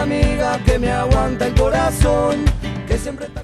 la amiga que me aguanta el corazón, que siempre está...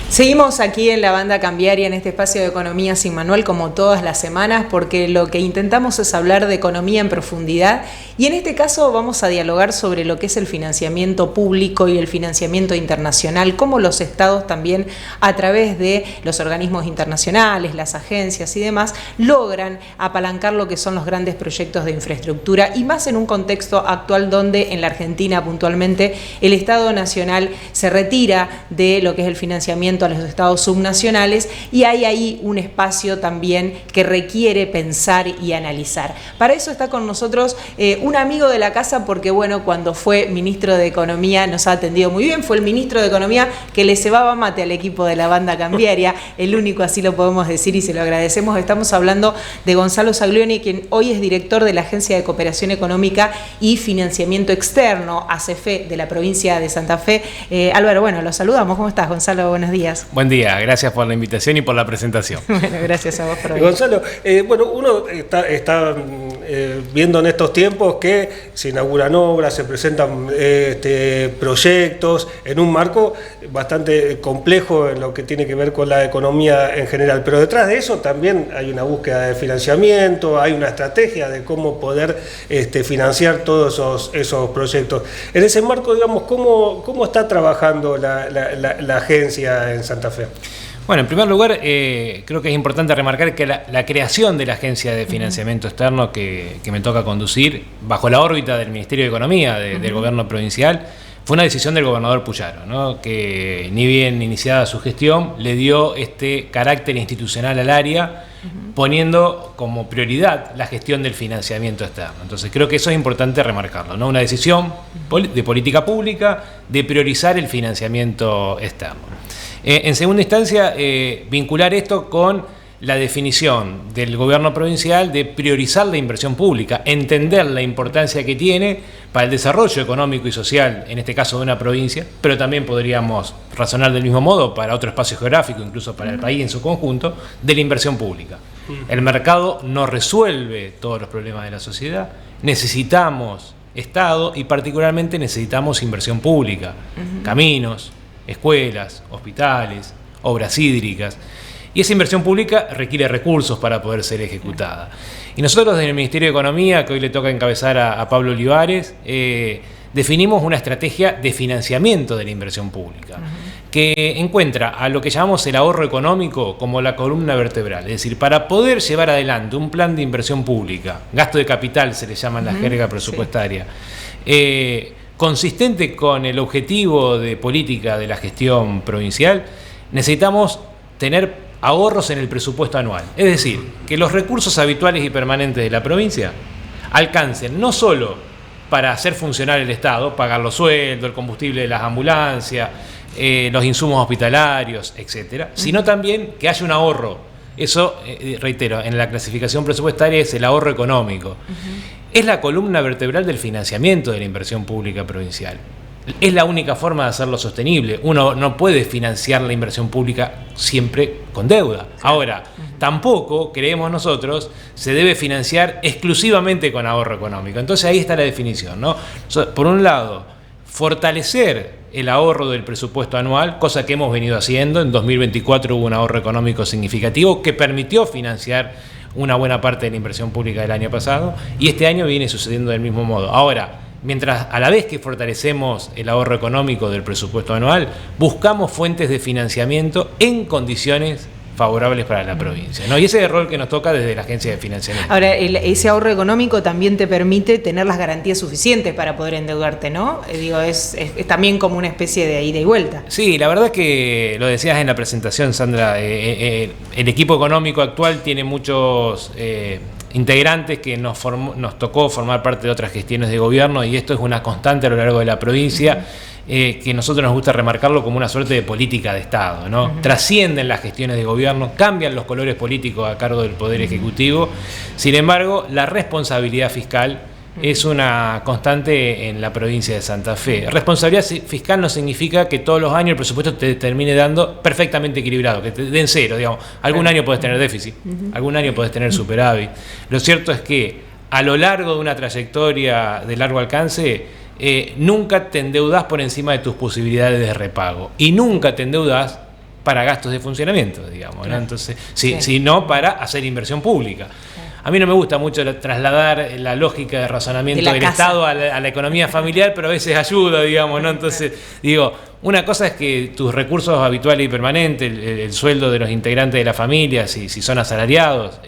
Seguimos aquí en la Banda Cambiaria, en este espacio de Economía sin Manual, como todas las semanas, porque lo que intentamos es hablar de economía en profundidad y en este caso vamos a dialogar sobre lo que es el financiamiento público y el financiamiento internacional, cómo los estados también a través de los organismos internacionales, las agencias y demás, logran apalancar lo que son los grandes proyectos de infraestructura y más en un contexto actual donde en la Argentina puntualmente el Estado Nacional se retira de lo que es el financiamiento a los estados subnacionales y hay ahí un espacio también que requiere pensar y analizar. Para eso está con nosotros un amigo de la casa porque bueno, cuando fue ministro de Economía nos ha atendido muy bien, fue el ministro de Economía que le cebaba mate al equipo de la Banda Cambiaria, el único, así lo podemos decir y se lo agradecemos. Estamos hablando de Gonzalo Zaglioni, quien hoy es director de la Agencia de Cooperación Económica y Financiamiento Externo, ACFE, de la provincia de Santa Fe. Álvaro, bueno, los saludamos. ¿Cómo estás, Gonzalo? Buenos días. Buen día, gracias por la invitación y por la presentación. Bueno, gracias a vos por venir. Gonzalo, bueno, uno está viendo en estos tiempos que se inauguran obras, se presentan proyectos en un marco bastante complejo en lo que tiene que ver con la economía en general, pero detrás de eso también hay una búsqueda de financiamiento, hay una estrategia de cómo poder financiar todos esos proyectos. En ese marco, digamos, ¿cómo está trabajando la agencia en Santa Fe? Bueno, en primer lugar, creo que es importante remarcar que la creación de la Agencia de Financiamiento Externo que me toca conducir, bajo la órbita del Ministerio de Economía del gobierno provincial, fue una decisión del gobernador Puyaro, ¿no? Que ni bien iniciada su gestión, le dio este carácter institucional al área, poniendo como prioridad la gestión del financiamiento externo. Entonces creo que eso es importante remarcarlo, ¿no? Una decisión de política pública de priorizar el financiamiento externo. En segunda instancia, vincular esto con la definición del gobierno provincial de priorizar la inversión pública, entender la importancia que tiene para el desarrollo económico y social, en este caso de una provincia, pero también podríamos razonar del mismo modo para otro espacio geográfico, incluso para el país en su conjunto, de la inversión pública. El mercado no resuelve todos los problemas de la sociedad, necesitamos Estado y particularmente necesitamos inversión pública, caminos, escuelas, hospitales, obras hídricas. Y esa inversión pública requiere recursos para poder ser ejecutada. Y nosotros desde el Ministerio de Economía, que hoy le toca encabezar a Pablo Olivares, definimos una estrategia de financiamiento de la inversión pública, que encuentra a lo que llamamos el ahorro económico como la columna vertebral. Es decir, para poder llevar adelante un plan de inversión pública, gasto de capital se le llama en la jerga presupuestaria, consistente con el objetivo de política de la gestión provincial, necesitamos tener ahorros en el presupuesto anual. Es decir, que los recursos habituales y permanentes de la provincia alcancen no solo para hacer funcionar el Estado, pagar los sueldos, el combustible de las ambulancias, los insumos hospitalarios, etcétera, sino también que haya un ahorro. Eso, reitero, en la clasificación presupuestaria es el ahorro económico. Es la columna vertebral del financiamiento de la inversión pública provincial. Es la única forma de hacerlo sostenible. Uno no puede financiar la inversión pública siempre con deuda. Ahora, tampoco, creemos nosotros, se debe financiar exclusivamente con ahorro económico. Entonces ahí está la definición, ¿no? Por un lado, fortalecer el ahorro del presupuesto anual, cosa que hemos venido haciendo. En 2024 hubo un ahorro económico significativo que permitió financiar una buena parte de la inversión pública del año pasado, y este año viene sucediendo del mismo modo. Ahora, mientras a la vez que fortalecemos el ahorro económico del presupuesto anual, buscamos fuentes de financiamiento en condiciones favorables para la provincia, ¿no? Y ese es el rol que nos toca desde la Agencia de Financiamiento. Ahora, ese ahorro económico también te permite tener las garantías suficientes para poder endeudarte, ¿no? Es también como una especie de ida y vuelta. Sí, la verdad es que lo decías en la presentación, Sandra, el equipo económico actual tiene muchos integrantes que nos tocó formar parte de otras gestiones de gobierno, y esto es una constante a lo largo de la provincia. Que a nosotros nos gusta remarcarlo como una suerte de política de Estado, ¿no? Trascienden las gestiones de gobierno, cambian los colores políticos a cargo del Poder Ejecutivo. Sin embargo, la responsabilidad fiscal es una constante en la provincia de Santa Fe. Responsabilidad fiscal no significa que todos los años el presupuesto te termine dando perfectamente equilibrado, que te den cero, digamos. Algún año puedes tener déficit, algún año puedes tener superávit. Lo cierto es que a lo largo de una trayectoria de largo alcance, nunca te endeudás por encima de tus posibilidades de repago y nunca te endeudás para gastos de funcionamiento, digamos, ¿no? Claro. Entonces, Sí. sino para hacer inversión pública. A mí no me gusta mucho trasladar la lógica de razonamiento del Estado a la economía familiar, pero a veces ayuda, digamos, ¿no? Entonces, digo, una cosa es que tus recursos habituales y permanentes, el sueldo de los integrantes de la familia, si son asalariados,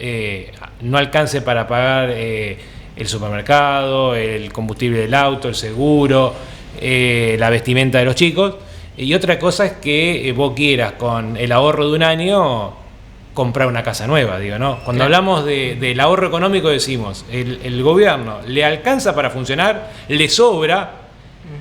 no alcance para pagar el supermercado, el combustible del auto, el seguro, la vestimenta de los chicos. Y otra cosa es que vos quieras, con el ahorro de un año, comprar una casa nueva, digo, ¿no? Cuando hablamos del ahorro económico decimos, el gobierno le alcanza para funcionar, le sobra,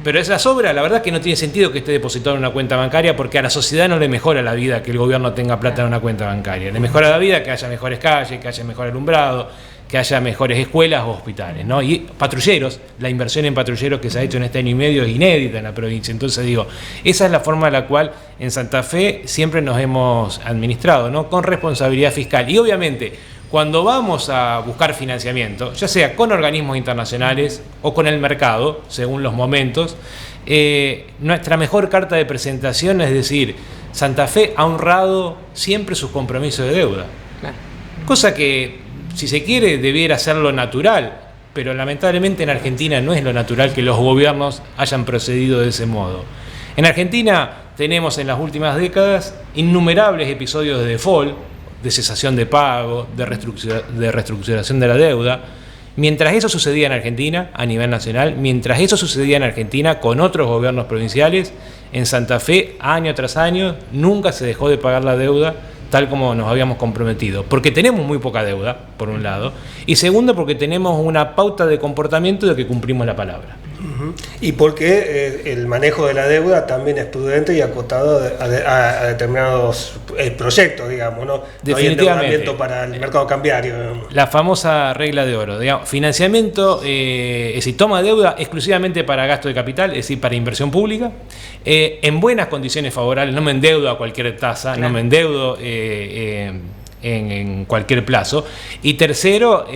pero esa sobra, la verdad es que no tiene sentido que esté depositado en una cuenta bancaria, porque a la sociedad no le mejora la vida que el gobierno tenga plata en una cuenta bancaria. Le mejora la vida que haya mejores calles, que haya mejor alumbrado, que haya mejores escuelas o hospitales, ¿no? Y patrulleros, la inversión en patrulleros que se ha hecho en este año y medio es inédita en la provincia. Entonces digo, esa es la forma en la cual en Santa Fe siempre nos hemos administrado, ¿no? Con responsabilidad fiscal. Y obviamente, cuando vamos a buscar financiamiento, ya sea con organismos internacionales o con el mercado, según los momentos, nuestra mejor carta de presentación es decir, Santa Fe ha honrado siempre sus compromisos de deuda. Claro. Cosa que, si se quiere, debiera ser lo natural, pero lamentablemente en Argentina no es lo natural que los gobiernos hayan procedido de ese modo. En Argentina tenemos en las últimas décadas innumerables episodios de default, de cesación de pago, de reestructuración de la deuda. Mientras eso sucedía en Argentina, a nivel nacional, mientras eso sucedía en Argentina con otros gobiernos provinciales, en Santa Fe, año tras año, nunca se dejó de pagar la deuda tal como nos habíamos comprometido, porque tenemos muy poca deuda, por un lado, y segundo, porque tenemos una pauta de comportamiento de que cumplimos la palabra. Y porque el manejo de la deuda también es prudente y acotado a determinados proyectos, digamos, ¿no? No hay endeudamiento para el mercado cambiario, digamos. La famosa regla de oro, digamos, financiamiento, es decir, toma deuda exclusivamente para gasto de capital, es decir, para inversión pública, en buenas condiciones favorables, no me endeudo a cualquier tasa, claro. No me endeudo en cualquier plazo. Y tercero,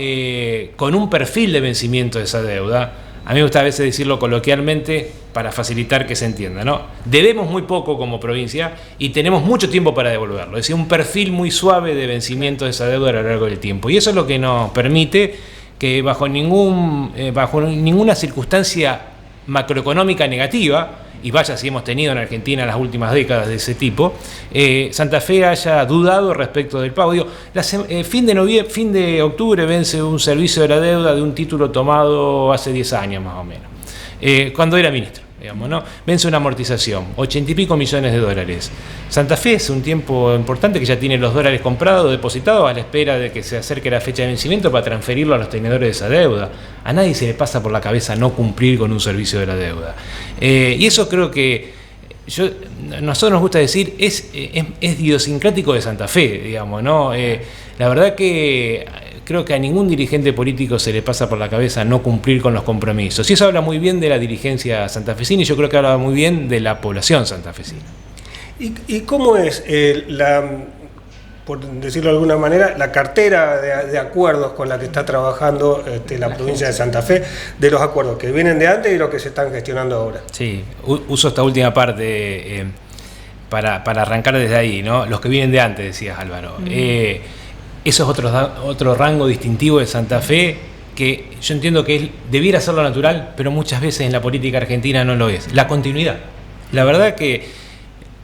con un perfil de vencimiento de esa deuda. A mí me gusta a veces decirlo coloquialmente para facilitar que se entienda, ¿no? Debemos muy poco como provincia y tenemos mucho tiempo para devolverlo. Es decir, un perfil muy suave de vencimiento de esa deuda a lo largo del tiempo. Y eso es lo que nos permite que bajo ninguna circunstancia macroeconómica negativa, y vaya si hemos tenido en Argentina las últimas décadas de ese tipo, Santa Fe haya dudado respecto del pago. Digo, fin de octubre vence un servicio de la deuda de un título tomado hace 10 años más o menos, cuando era ministro, digamos, ¿no? Vence una amortización, 80 y pico millones de dólares. Santa Fe es un tiempo importante que ya tiene los dólares comprados, depositados, a la espera de que se acerque la fecha de vencimiento para transferirlo a los tenedores de esa deuda. A nadie se le pasa por la cabeza no cumplir con un servicio de la deuda. Y eso creo que nosotros nos gusta decir es idiosincrático de Santa Fe, digamos, ¿no? La verdad que creo que a ningún dirigente político se le pasa por la cabeza no cumplir con los compromisos. Y eso habla muy bien de la dirigencia santafesina y yo creo que habla muy bien de la población santafesina. ¿Y cómo es por decirlo de alguna manera, la cartera de acuerdos con la que está trabajando la provincia de Santa Fe, de los acuerdos que vienen de antes y los que se están gestionando ahora? Sí, uso esta última parte para arrancar desde ahí, ¿no? Los que vienen de antes, decías Álvaro. Eso es otro rango distintivo de Santa Fe que yo entiendo que debiera ser lo natural, pero muchas veces en la política argentina no lo es. La continuidad. La verdad que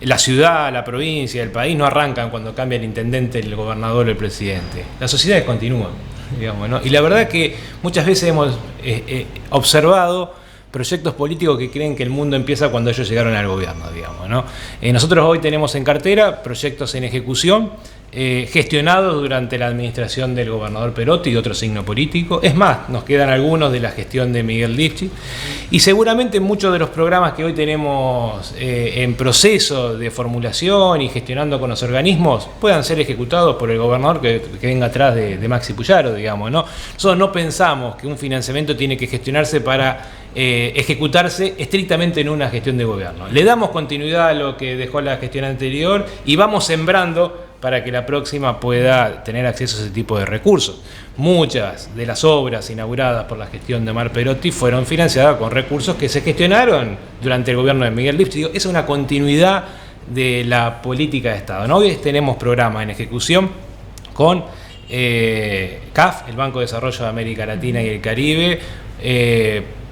la ciudad, la provincia, el país no arrancan cuando cambia el intendente, el gobernador o el presidente. Las sociedades continúan, digamos, ¿no? Y la verdad que muchas veces hemos observado proyectos políticos que creen que el mundo empieza cuando ellos llegaron al gobierno, digamos, ¿no? Nosotros hoy tenemos en cartera proyectos en ejecución gestionados durante la administración del gobernador Perotti y de otro signo político. Es más, nos quedan algunos de la gestión de Miguel Lifchi. Y seguramente muchos de los programas que hoy tenemos en proceso de formulación y gestionando con los organismos puedan ser ejecutados por el gobernador que venga atrás de Maxi Puyaro, digamos, ¿no? Nosotros no pensamos que un financiamiento tiene que gestionarse para ejecutarse estrictamente en una gestión de gobierno. Le damos continuidad a lo que dejó la gestión anterior y vamos sembrando para que la próxima pueda tener acceso a ese tipo de recursos. Muchas de las obras inauguradas por la gestión de Omar Perotti fueron financiadas con recursos que se gestionaron durante el gobierno de Miguel Lifchit. Es una continuidad de la política de Estado, ¿no? Hoy tenemos programas en ejecución con CAF, el Banco de Desarrollo de América Latina y el Caribe,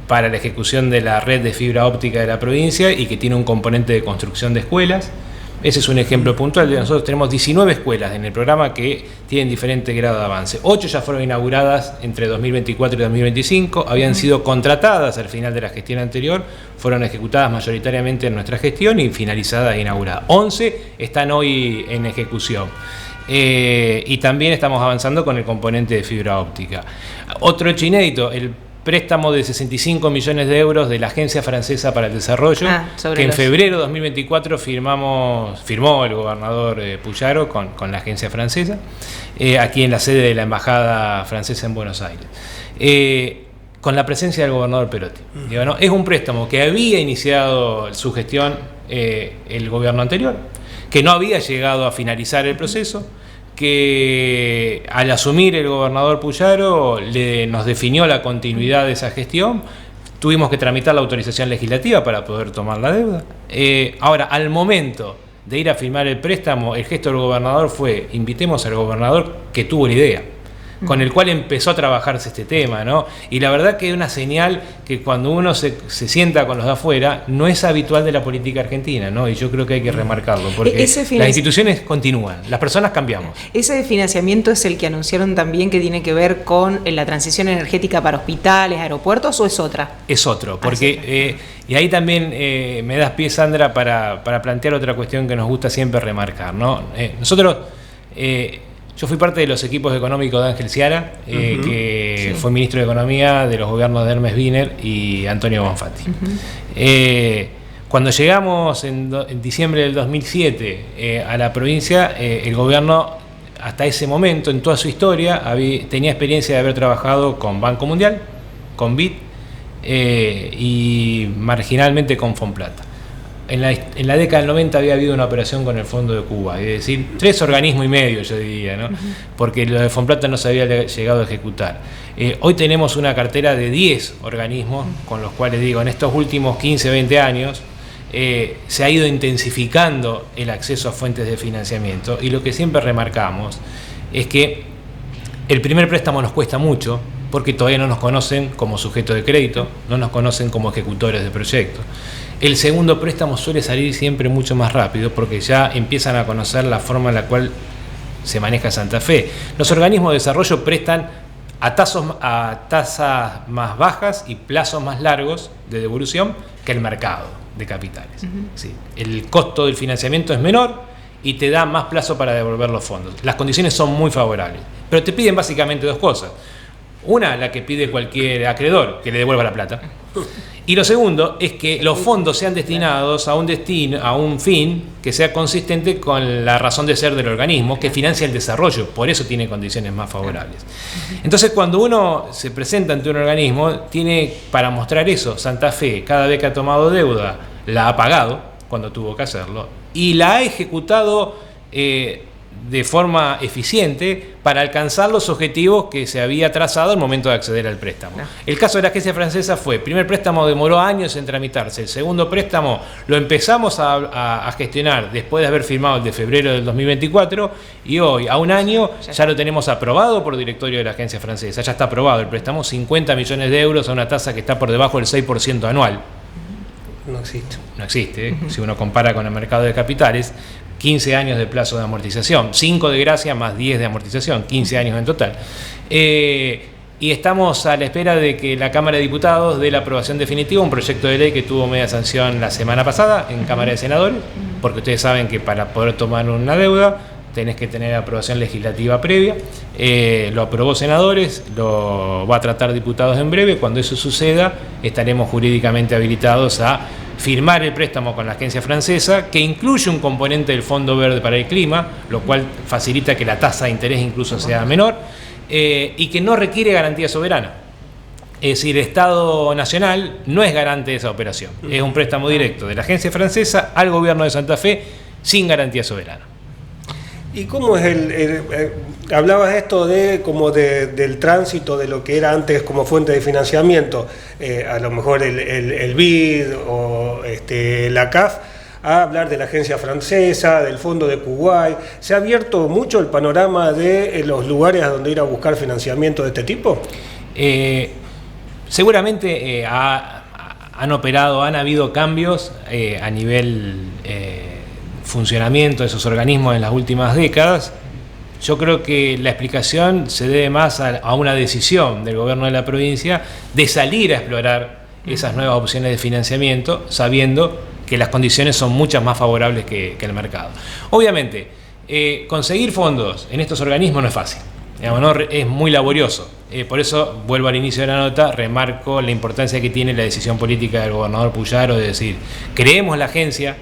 para la ejecución de la red de fibra óptica de la provincia y que tiene un componente de construcción de escuelas. Ese es un ejemplo puntual. Nosotros tenemos 19 escuelas en el programa que tienen diferente grado de avance. 8 ya fueron inauguradas entre 2024 y 2025, habían sido contratadas al final de la gestión anterior, fueron ejecutadas mayoritariamente en nuestra gestión y finalizadas e inauguradas. 11 están hoy en ejecución. Y también estamos avanzando con el componente de fibra óptica. Otro hecho inédito, el préstamo de 65 millones de euros de la Agencia Francesa para el Desarrollo, que en febrero de 2024 firmó el gobernador Puyaro con la agencia francesa, aquí en la sede de la Embajada Francesa en Buenos Aires, con la presencia del gobernador Perotti. Digo, ¿no? Es un préstamo que había iniciado su gestión el gobierno anterior, que no había llegado a finalizar el proceso, que al asumir el gobernador Puyaro nos definió la continuidad de esa gestión, tuvimos que tramitar la autorización legislativa para poder tomar la deuda. Ahora, al momento de ir a firmar el préstamo, el gesto del gobernador fue: invitemos al gobernador que tuvo la idea, con el cual empezó a trabajarse este tema, ¿no? Y la verdad que es una señal que cuando uno se sienta con los de afuera, no es habitual de la política argentina, ¿no? Y yo creo que hay que remarcarlo, porque las instituciones continúan, las personas cambiamos. ¿Ese financiamiento es el que anunciaron también que tiene que ver con la transición energética para hospitales, aeropuertos, o es otra? Es otro, porque y ahí también me das pie, Sandra, para plantear otra cuestión que nos gusta siempre remarcar, ¿no? Nosotros... yo fui parte de los equipos económicos de Ángel Ciara, que fue ministro de Economía de los gobiernos de Hermes Wiener y Antonio Bonfatti. Cuando llegamos en diciembre del 2007 a la provincia, el gobierno, hasta ese momento en toda su historia, tenía experiencia de haber trabajado con Banco Mundial, con BID y marginalmente con Fonplata. En la década del 90 había habido una operación con el Fondo de Cuba, es decir, 3 organismos y medio, yo diría, ¿no? Porque lo de Fonplata no se había llegado a ejecutar. Hoy tenemos una cartera de 10 organismos, con los cuales, digo, en estos últimos 15, 20 años se ha ido intensificando el acceso a fuentes de financiamiento, y lo que siempre remarcamos es que el primer préstamo nos cuesta mucho, porque todavía no nos conocen como sujeto de crédito, no nos conocen como ejecutores de proyectos. El segundo préstamo suele salir siempre mucho más rápido, porque ya empiezan a conocer la forma en la cual se maneja Santa Fe. Los organismos de desarrollo prestan a tasas más bajas y plazos más largos de devolución que el mercado de capitales. Sí. El costo del financiamiento es menor y te da más plazo para devolver los fondos. Las condiciones son muy favorables, pero te piden básicamente 2 cosas. Una, la que pide cualquier acreedor, que le devuelva la plata. Y lo segundo es que los fondos sean destinados a un fin que sea consistente con la razón de ser del organismo, que financia el desarrollo, por eso tiene condiciones más favorables. Entonces, cuando uno se presenta ante un organismo, tiene para mostrar eso. Santa Fe, cada vez que ha tomado deuda, la ha pagado cuando tuvo que hacerlo, y la ha ejecutado de forma eficiente para alcanzar los objetivos que se había trazado al momento de acceder al préstamo. El caso de la agencia francesa fue: el primer préstamo demoró años en tramitarse, el segundo préstamo lo empezamos a gestionar después de haber firmado el de febrero del 2024, y hoy, a un año, ya lo tenemos aprobado por directorio de la agencia francesa. Ya está aprobado el préstamo, 50 millones de euros a una tasa que está por debajo del 6% anual. No existe. No existe, si uno compara con el mercado de capitales. 15 años de plazo de amortización, 5 de gracia más 10 de amortización, 15 años en total. Y estamos a la espera de que la Cámara de Diputados dé la aprobación definitiva, un proyecto de ley que tuvo media sanción la semana pasada en Cámara de Senadores, porque ustedes saben que para poder tomar una deuda tenés que tener aprobación legislativa previa. Lo aprobó Senadores, lo va a tratar Diputados en breve. Cuando eso suceda, estaremos jurídicamente habilitados a firmar el préstamo con la agencia francesa, que incluye un componente del Fondo Verde para el Clima, lo cual facilita que la tasa de interés incluso sea menor, y que no requiere garantía soberana. Es decir, el Estado Nacional no es garante de esa operación. Es un préstamo directo de la agencia francesa al gobierno de Santa Fe sin garantía soberana. ¿Y cómo es hablabas esto del tránsito de lo que era antes como fuente de financiamiento, a lo mejor el BID o la CAF, a hablar de la agencia francesa, del fondo de Kuwait? ¿Se ha abierto mucho el panorama de los lugares a donde ir a buscar financiamiento de este tipo? Seguramente han habido cambios a nivel funcionamiento de esos organismos en las últimas décadas. Yo creo que la explicación se debe más a una decisión del gobierno de la provincia de salir a explorar esas nuevas opciones de financiamiento, sabiendo que las condiciones son muchas más favorables que el mercado. Obviamente, conseguir fondos en estos organismos no es fácil, digamos, ¿no? Es muy laborioso. Por eso, vuelvo al inicio de la nota, remarco la importancia que tiene la decisión política del gobernador Puyaro de decir, creemos la agencia,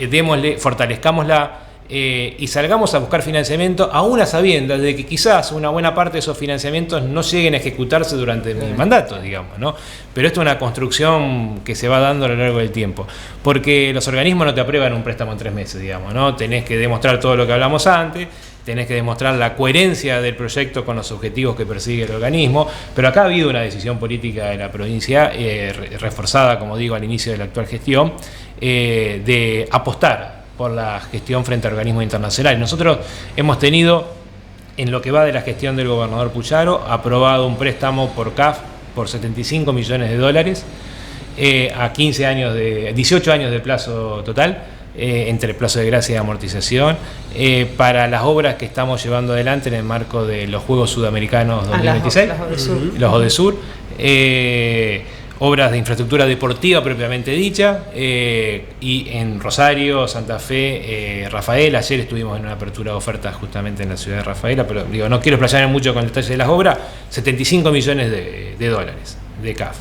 démosle, fortalezcámosla y salgamos a buscar financiamiento, aún a sabiendas de que quizás una buena parte de esos financiamientos no lleguen a ejecutarse durante mi mandato, digamos, ¿no? Pero esto es una construcción que se va dando a lo largo del tiempo, porque los organismos no te aprueban un préstamo en 3 meses, digamos, ¿no? Tenés que demostrar todo lo que hablamos antes, tenés que demostrar la coherencia del proyecto con los objetivos que persigue el organismo, pero acá ha habido una decisión política de la provincia, reforzada, como digo, al inicio de la actual gestión, de apostar por la gestión frente a organismos internacionales. Nosotros hemos tenido, en lo que va de la gestión del gobernador Puyaro, aprobado un préstamo por CAF por $75 millones a 18 años de plazo total, entre plazo de gracia y amortización, para las obras que estamos llevando adelante en el marco de los Juegos Sudamericanos 2026, los ODESUR, obras de infraestructura deportiva propiamente dicha, y en Rosario, Santa Fe, Rafaela. Ayer estuvimos en una apertura de ofertas justamente en la ciudad de Rafaela, pero digo, no quiero explayarme mucho con el detalle de las obras. $75 millones de CAF.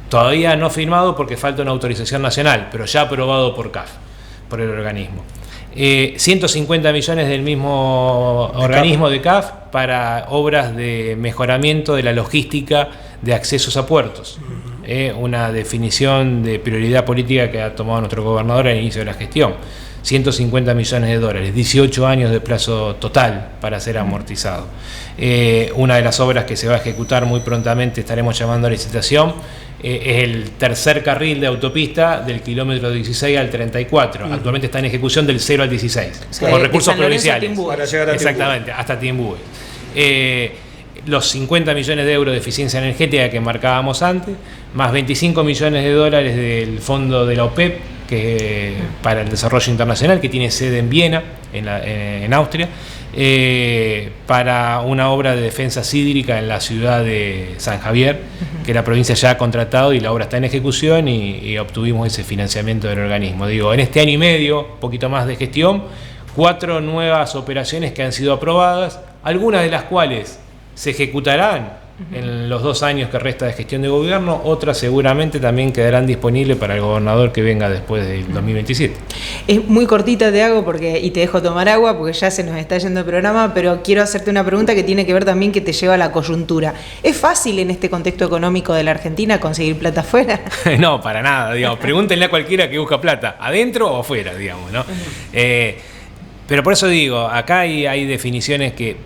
Todavía no firmado porque falta una autorización nacional, pero ya aprobado por CAF, por el organismo. 150 millones del mismo organismo de CAF para obras de mejoramiento de la logística de accesos a puertos. Una definición de prioridad política que ha tomado nuestro gobernador al inicio de la gestión. $150 millones, 18 años de plazo total para ser amortizado. Una de las obras que se va a ejecutar muy prontamente, estaremos llamando a licitación, es el tercer carril de autopista del kilómetro 16 al 34. Actualmente está en ejecución del 0 al 16, con recursos provinciales. Para llegar a exactamente, hasta Timbúes. Los 50 millones de euros de eficiencia energética que marcábamos antes, más $25 millones del fondo de la OPEP, que para el desarrollo internacional, que tiene sede en Viena, en Austria, para una obra de defensa hídrica en la ciudad de San Javier, que la provincia ya ha contratado y la obra está en ejecución, y obtuvimos ese financiamiento del organismo. Digo, en este año y medio, poquito más de gestión, 4 nuevas operaciones que han sido aprobadas, algunas de las cuales se ejecutarán en los 2 años que resta de gestión de gobierno, otras seguramente también quedarán disponibles para el gobernador que venga después del 2027. Es muy cortita, te hago y te dejo tomar agua porque ya se nos está yendo el programa, pero quiero hacerte una pregunta que tiene que ver también, que te lleva a la coyuntura. ¿Es fácil en este contexto económico de la Argentina conseguir plata afuera? No, para nada, digamos. Pregúntenle a cualquiera que busca plata, adentro o afuera, digamos, ¿no? Pero por eso digo, acá hay definiciones que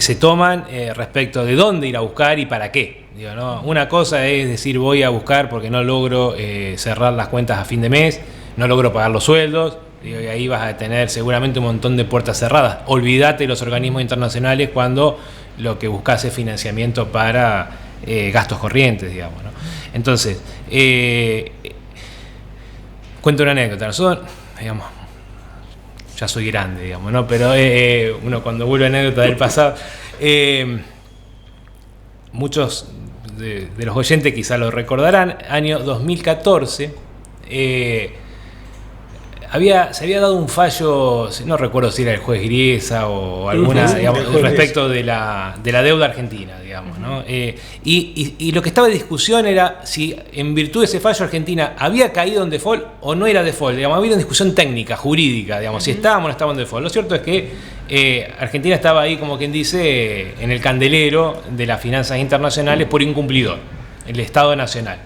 se toman respecto de dónde ir a buscar y para qué. Digo, ¿no? Una cosa es decir, voy a buscar porque no logro cerrar las cuentas a fin de mes, no logro pagar los sueldos, digo, y ahí vas a tener seguramente un montón de puertas cerradas. Olvídate de los organismos internacionales cuando lo que buscas es financiamiento para gastos corrientes, digamos, ¿no? Entonces, cuento una anécdota. Nosotros, digamos, ya soy grande, digamos, ¿no? Pero uno cuando vuelve a anécdotas del pasado, muchos de los oyentes quizá lo recordarán, año 2014, se había dado un fallo, no recuerdo si era el juez Griesa o alguna, digamos, respecto de la deuda argentina, digamos, ¿no? Y lo que estaba en discusión era si en virtud de ese fallo Argentina había caído en default o no era default, digamos, había una discusión técnica, jurídica, digamos, si estábamos o no estábamos en default. Lo cierto es que Argentina estaba ahí, como quien dice, en el candelero de las finanzas internacionales por incumplidor, el Estado Nacional.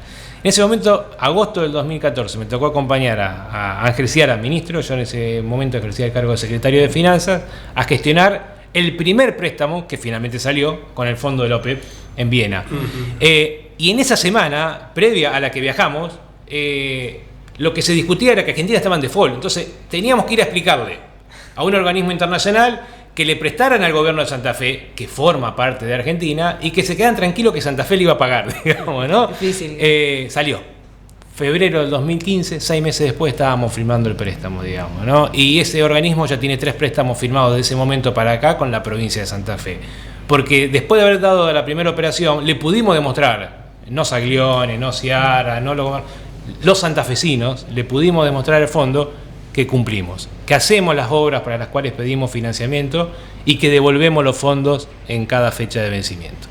En ese momento, agosto del 2014, me tocó acompañar a Ángel Ciara, ministro, yo en ese momento ejercía el cargo de secretario de Finanzas, a gestionar el primer préstamo que finalmente salió con el fondo de la OPEP en Viena. Y en esa semana, previa a la que viajamos, lo que se discutía era que Argentina estaba en default. Entonces teníamos que ir a explicarle a un organismo internacional que le prestaran al gobierno de Santa Fe, que forma parte de Argentina, y que se quedan tranquilos que Santa Fe le iba a pagar, digamos, ¿no? Difícil. Salió. Febrero del 2015, 6 meses después estábamos firmando el préstamo, digamos, ¿no? Y ese organismo ya tiene 3 préstamos firmados de ese momento para acá con la provincia de Santa Fe. Porque después de haber dado la primera operación, le pudimos demostrar, no Saglione, no Ciara, no los santafesinos, le pudimos demostrar al fondo que cumplimos, que hacemos las obras para las cuales pedimos financiamiento y que devolvemos los fondos en cada fecha de vencimiento.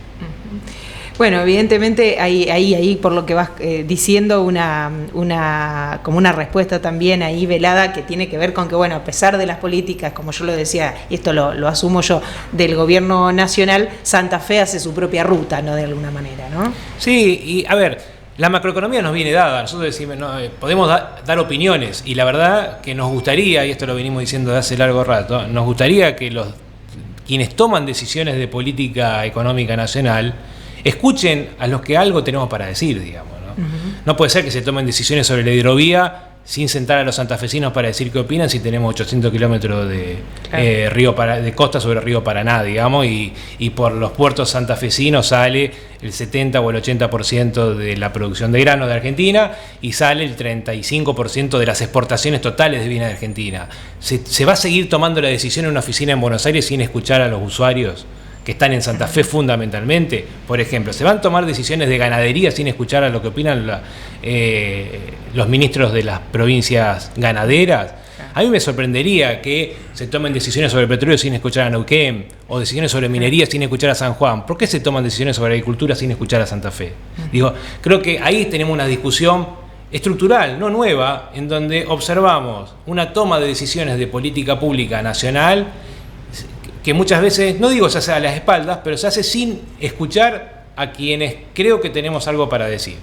Bueno, evidentemente ahí por lo que vas diciendo como una respuesta también ahí velada que tiene que ver con que, bueno, a pesar de las políticas, como yo lo decía, y esto lo asumo yo, del gobierno nacional, Santa Fe hace su propia ruta, ¿no? De alguna manera, ¿no? Sí, y a ver, la macroeconomía nos viene dada, nosotros decimos, no, podemos dar opiniones, y la verdad que nos gustaría, y esto lo venimos diciendo desde hace largo rato, nos gustaría que quienes toman decisiones de política económica nacional escuchen a los que algo tenemos para decir, digamos, ¿no? No puede ser que se tomen decisiones sobre la hidrovía sin sentar a los santafesinos para decir qué opinan si tenemos 800 kilómetros de costa sobre el río Paraná, digamos, y por los puertos santafesinos sale el 70 o el 80% de la producción de grano de Argentina y sale el 35% de las exportaciones totales de bienes de Argentina. ¿Se va a seguir tomando la decisión en una oficina en Buenos Aires sin escuchar a los usuarios que están en Santa Fe fundamentalmente? Por ejemplo, ¿se van a tomar decisiones de ganadería sin escuchar a lo que opinan los ministros de las provincias ganaderas? A mí me sorprendería que se tomen decisiones sobre petróleo sin escuchar a Neuquén, o decisiones sobre minería sin escuchar a San Juan. ¿Por qué se toman decisiones sobre agricultura sin escuchar a Santa Fe? Digo, creo que ahí tenemos una discusión estructural, no nueva, en donde observamos una toma de decisiones de política pública nacional que muchas veces, no digo se hace a las espaldas, pero se hace sin escuchar a quienes creo que tenemos algo para decir.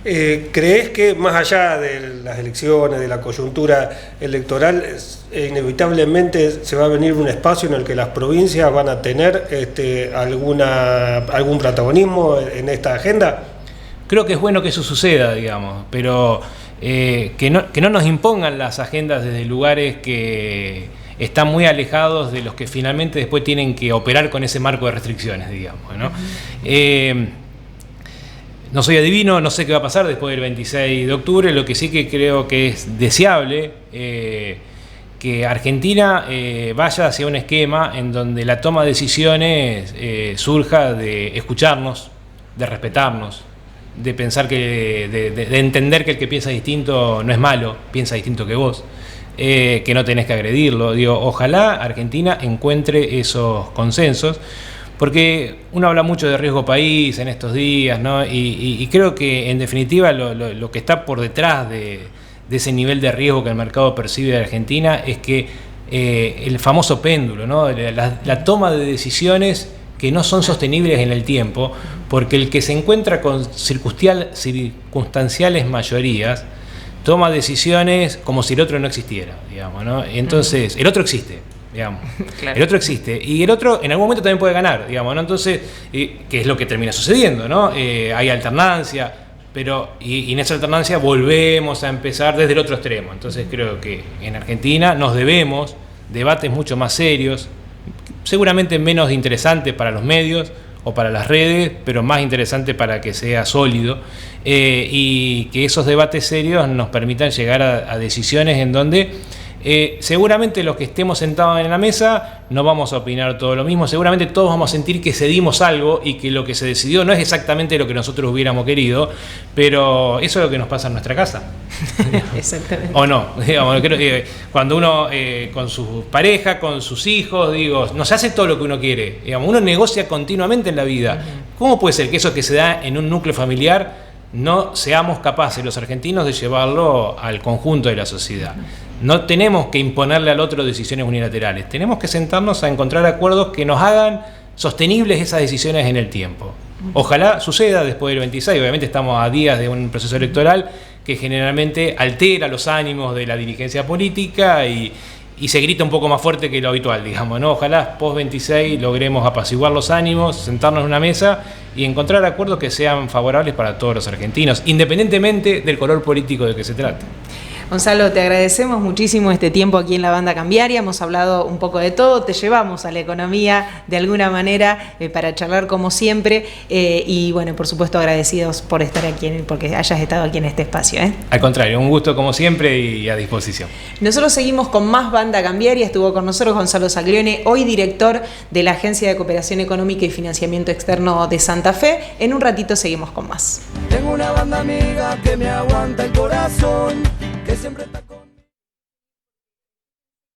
¿Crees que más allá de las elecciones, de la coyuntura electoral, inevitablemente se va a venir un espacio en el que las provincias van a tener algún protagonismo en esta agenda? Creo que es bueno que eso suceda, digamos, pero que no nos impongan las agendas desde lugares que están muy alejados de los que finalmente después tienen que operar con ese marco de restricciones, digamos, ¿no? No soy adivino, no sé qué va a pasar después del 26 de octubre, lo que sí que creo que es deseable que Argentina vaya hacia un esquema en donde la toma de decisiones surja de escucharnos, de respetarnos, de pensar de entender que el que piensa distinto no es malo, piensa distinto que vos. Que no tenés que agredirlo. Digo, ojalá Argentina encuentre esos consensos, porque uno habla mucho de riesgo país en estos días, ¿no? Y creo que en definitiva lo que está por detrás de ese nivel de riesgo que el mercado percibe de Argentina es que el famoso péndulo, ¿no? La toma de decisiones que no son sostenibles en el tiempo, porque el que se encuentra con circunstanciales mayorías toma decisiones como si el otro no existiera, digamos, ¿no? Entonces, el otro existe, digamos. Claro. El otro existe. Y el otro en algún momento también puede ganar, digamos, ¿no? Entonces, que es lo que termina sucediendo, ¿no? Hay alternancia, pero y en esa alternancia volvemos a empezar desde el otro extremo. Entonces, creo que en Argentina nos debemos debates mucho más serios, seguramente menos interesantes para los medios o para las redes, pero más interesante para que sea sólido, y que esos debates serios nos permitan llegar a decisiones en donde seguramente los que estemos sentados en la mesa no vamos a opinar todo lo mismo, seguramente todos vamos a sentir que cedimos algo y que lo que se decidió no es exactamente lo que nosotros hubiéramos querido, pero eso es lo que nos pasa en nuestra casa. Exactamente. O no, digamos, cuando uno con su pareja, con sus hijos, digo, no se hace todo lo que uno quiere, digamos, uno negocia continuamente en la vida. ¿Cómo puede ser que eso que se da en un núcleo familiar no seamos capaces los argentinos de llevarlo al conjunto de la sociedad? No tenemos que imponerle al otro decisiones unilaterales, tenemos que sentarnos a encontrar acuerdos que nos hagan sostenibles esas decisiones en el tiempo. Ojalá suceda después del 26, obviamente estamos a días de un proceso electoral que generalmente altera los ánimos de la dirigencia política y se grita un poco más fuerte que lo habitual, digamos, ¿no? Ojalá post-26 logremos apaciguar los ánimos, sentarnos en una mesa y encontrar acuerdos que sean favorables para todos los argentinos, independientemente del color político de que se trate. Gonzalo, te agradecemos muchísimo este tiempo aquí en La Banda Cambiaria, hemos hablado un poco de todo, te llevamos a la economía de alguna manera para charlar como siempre y bueno, por supuesto agradecidos por estar aquí, porque hayas estado aquí en este espacio. Al contrario, un gusto como siempre y a disposición. Nosotros seguimos con más Banda Cambiaria, estuvo con nosotros Gonzalo Saglione, hoy director de la Agencia de Cooperación Económica y Financiamiento Externo de Santa Fe. En un ratito seguimos con más. Tengo una banda amiga que me aguanta el corazón, que siempre está